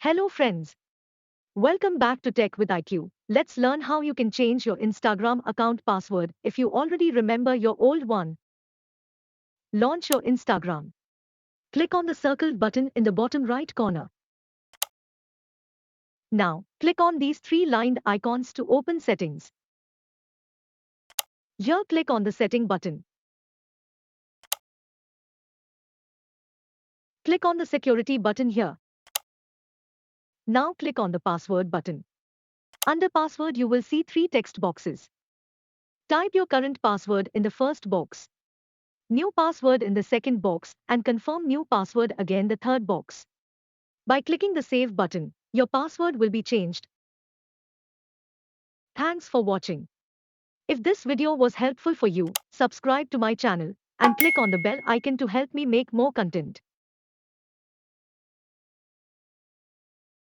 Hello friends. Welcome back to Tech with IQ. Let's learn how you can change your Instagram account password if you already remember your old one. Launch your Instagram. Click on the circled button in the bottom right corner. Now, click on these three lined icons to open settings. Here click on the setting button. Click on the security button here. Now click on the password button. Under password you will see three text boxes. Type your current password in the first box, new password in the second box, and confirm new password again the third box. By clicking the save button, your password will be changed. Thanks for watching. If this video was helpful for you, subscribe to my channel and click on the bell icon to help me make more content.